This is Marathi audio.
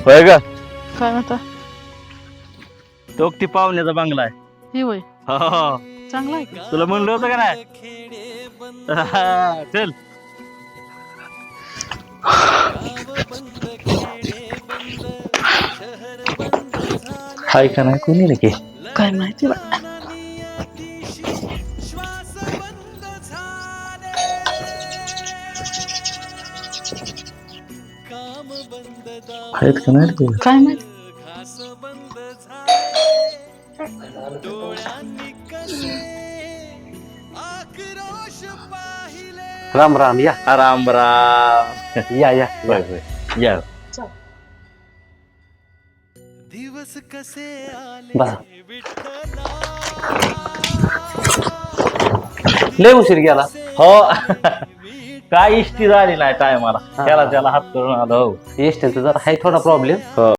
होय का काय म्हणता तो ती पाहुण्याचा बंगला आहे. हे होय हो, हो. चांगला आहे का तुला म्हणलं होतं का नाही चल हाय का नाही कोणी नाही की काय माहिती बा आहेत का नाही रे? काय माहिती राम राम या राम राम या या या बसा लय उशीर गेला हो काय इष्टी झाली नाही टायमाला त्याला हात करून आलो हो एसटीचा जरा आहे थोडा प्रॉब्लेम